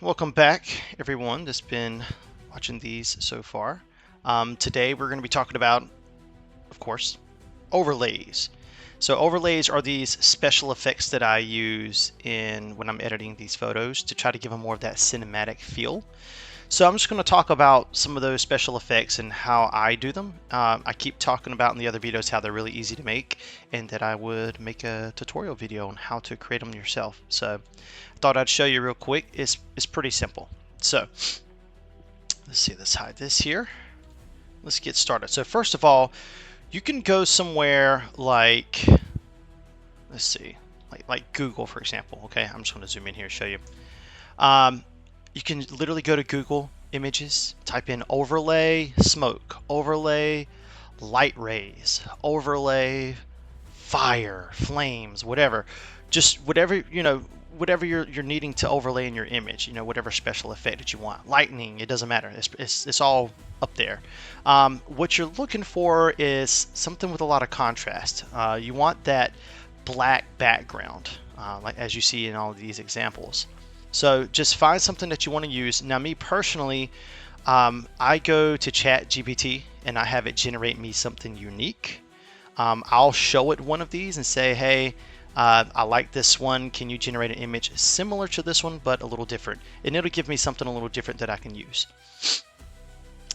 Welcome back, everyone that's been watching these so far. Today we're going to be talking about, of course, overlays. So overlays are these special effects that I use when I'm editing these photos to try to give them more of that cinematic feel. So I'm just going to talk about some of those special effects and how I do them. I keep talking about in the other videos how they're really easy to make and that I would make a tutorial video on how to create them yourself. So I thought I'd show you real quick. It's pretty simple. So let's see, let's hide this here. Let's get started. So first of all, you can go somewhere like, let's see, like Google, for example. Okay, I'm just going to zoom in here and show you. You can literally go to Google Images, type in overlay smoke, overlay light rays, overlay fire, flames, whatever. Just whatever, whatever you're needing to overlay in your image, whatever special effect that you want. Lightning, it doesn't matter. It's all up there. What you're looking for is something with a lot of contrast. You want that black background, like as you see in all of these examples. So just find something that you want to use. Now, me personally, I go to ChatGPT and I have it generate me something unique. I'll show it one of these and say, hey, I like this one. Can you generate an image similar to this one, but a little different? And it'll give me something a little different that I can use.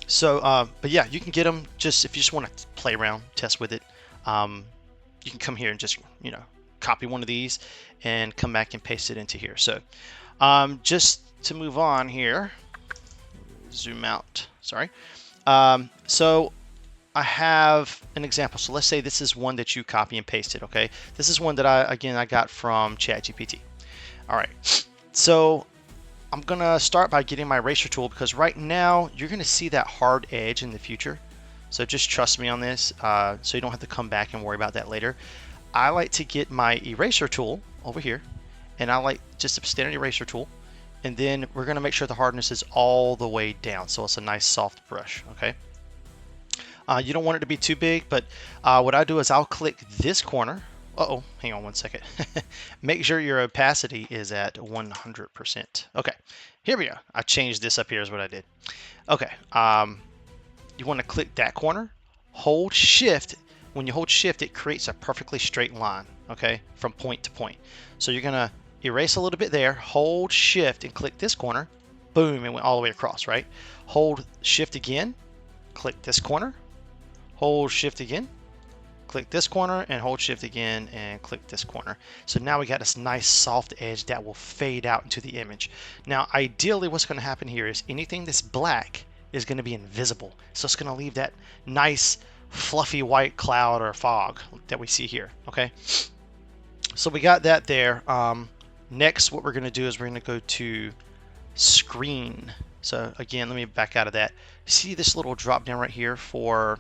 So, but yeah, you can get them just if you just want to play around, test with it. You can come here and just, copy one of these and come back and paste it into here. So just to move on here, zoom out, sorry. So I have an example. So let's say this is one that you copy and pasted, okay? This is one that I got from ChatGPT. All right, so I'm gonna start by getting my eraser tool because right now you're gonna see that hard edge in the future. So just trust me on this, so you don't have to come back and worry about that later. I like to get my eraser tool over here, and I like just a standard eraser tool, and then we're gonna make sure the hardness is all the way down, so it's a nice soft brush, okay? You don't want it to be too big, but what I do is I'll click this corner. Uh-oh, hang on one second. Make sure your opacity is at 100%. Okay, here we go. I changed this up here is what I did. Okay, you want to click that corner, hold shift. When you hold shift, it creates a perfectly straight line, okay, from point to point. So you're gonna erase a little bit there, hold shift and click this corner, boom, it went all the way across, right? Hold shift again, click this corner, hold shift again, click this corner, and hold shift again and click this corner. So now we got this nice soft edge that will fade out into the image. Now ideally what's going to happen here is anything that's black is going to be invisible. So it's going to leave that nice fluffy white cloud or fog that we see here, okay? So we got that there. Next what we're going to do is we're going to go to screen. So again, let me back out of that. See this little drop down right here for,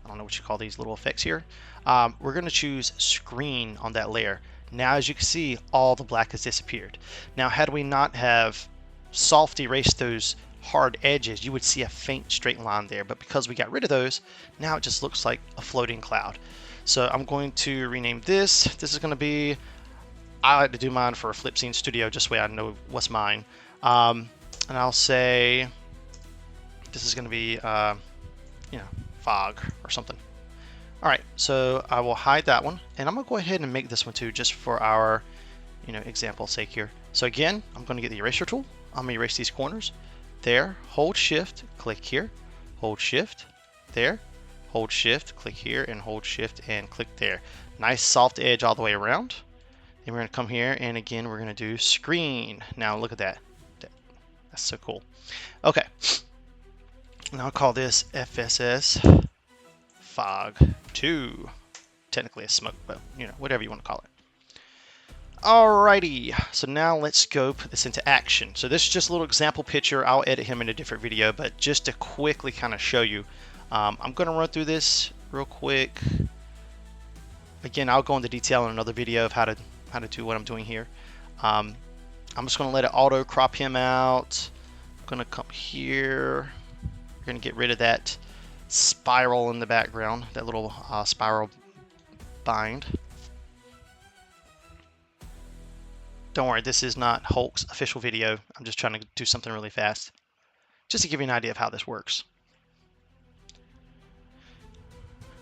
I don't know what you call these little effects here. We're going to choose screen on that layer. Now as you can see, all the black has disappeared. Now had we not have soft erased those hard edges, you would see a faint straight line there, but because we got rid of those, now it just looks like a floating cloud. So I'm going to rename this. This is going to be, I like to do mine for a Flip Scene Studio, just so I know what's mine. And I'll say this is going to be, fog or something. All right, so I will hide that one, and I'm going to go ahead and make this one too, just for our, example's sake here. So again, I'm going to get the eraser tool. I'm going to erase these corners. There, hold shift, click here, hold shift, there, hold shift, click here, and hold shift and click there. Nice soft edge all the way around. Then we're going to come here, and again we're going to do screen. Now look at that. That's so cool. Okay, and I'll call this FSS Fog 2. Technically a smoke, but whatever you want to call it. Alrighty, so now let's go put this into action. So this is just a little example picture. I'll edit him in a different video, but just to quickly kind of show you, I'm going to run through this real quick. Again, I'll go into detail in another video of how to do what I'm doing here. I'm just going to let it auto crop him out. I'm going to come here. We're going to get rid of that spiral in the background, that little spiral bind. Don't worry, this is not Hulk's official video. I'm just trying to do something really fast, just to give you an idea of how this works.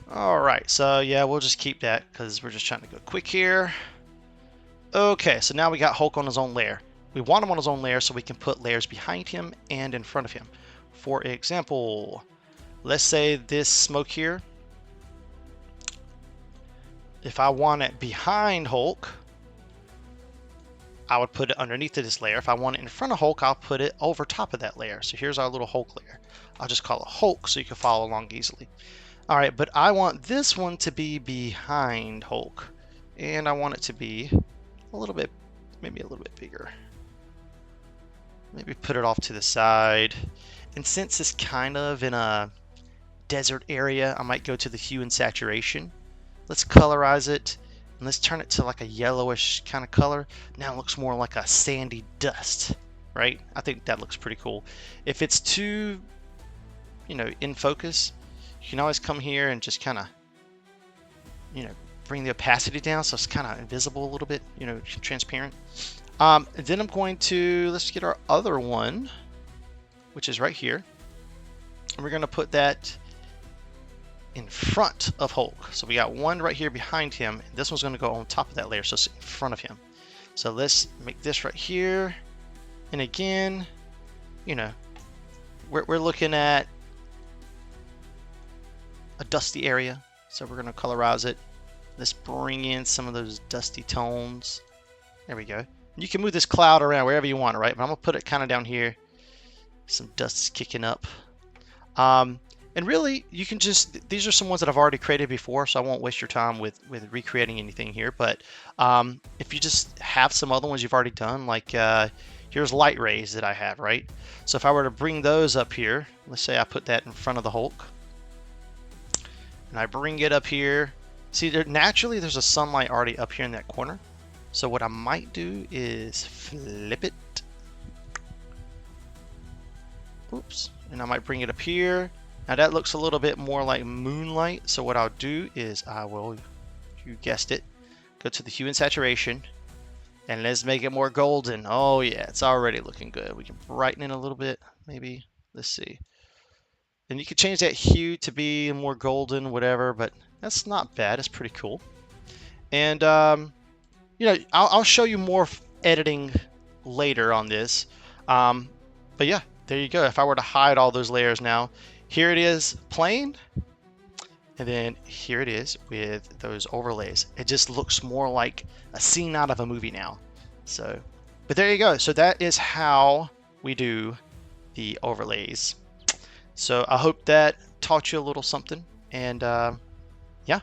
All right, so yeah, we'll just keep that because we're just trying to go quick here. Okay, so now we got Hulk on his own layer. We want him on his own layer so we can put layers behind him and in front of him. For example, let's say this smoke here. If I want it behind Hulk, I would put it underneath of this layer. If I want it in front of Hulk, I'll put it over top of that layer. So here's our little Hulk layer. I'll just call it Hulk so you can follow along easily. All right, but I want this one to be behind Hulk. And I want it to be a little bit, maybe a little bit bigger. Maybe put it off to the side. And since it's kind of in a desert area, I might go to the hue and saturation. Let's colorize it. And let's turn it to like a yellowish kind of color. Now it looks more like a sandy dust, right? I think that looks pretty cool. If it's too, in focus, you can always come here and just kind of, bring the opacity down so it's kind of invisible a little bit, transparent. Then I'm going to, let's get our other one, which is right here. And we're going to put that in front of Hulk. So we got one right here behind him. And this one's going to go on top of that layer, so it's in front of him. So let's make this right here. And again, we're looking at a dusty area. So we're going to colorize it. Let's bring in some of those dusty tones. There we go. You can move this cloud around wherever you want, right? But I'm going to put it kind of down here. Some dust is kicking up. And really, you can just, these are some ones that I've already created before, so I won't waste your time with recreating anything here. But if you just have some other ones you've already done, like here's light rays that I have, right? So if I were to bring those up here, let's say I put that in front of the Hulk. And I bring it up here. See, naturally there's a sunlight already up here in that corner. So what I might do is flip it. Oops. And I might bring it up here. Now that looks a little bit more like moonlight. So what I'll do is I will, you guessed it, go to the hue and saturation. And let's make it more golden. Oh yeah, it's already looking good. We can brighten it a little bit, maybe. Let's see. And you can change that hue to be more golden, whatever, but that's not bad. It's pretty cool. And, I'll show you more editing later on this. But yeah, there you go. If I were to hide all those layers now, here it is plain. And then here it is with those overlays. It just looks more like a scene out of a movie now. So, but there you go. So that is how we do the overlays. So I hope that taught you a little something. And yeah,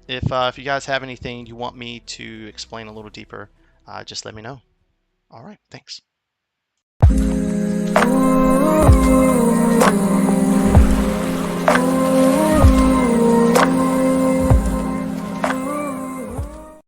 if you guys have anything you want me to explain a little deeper, just let me know. All right, thanks.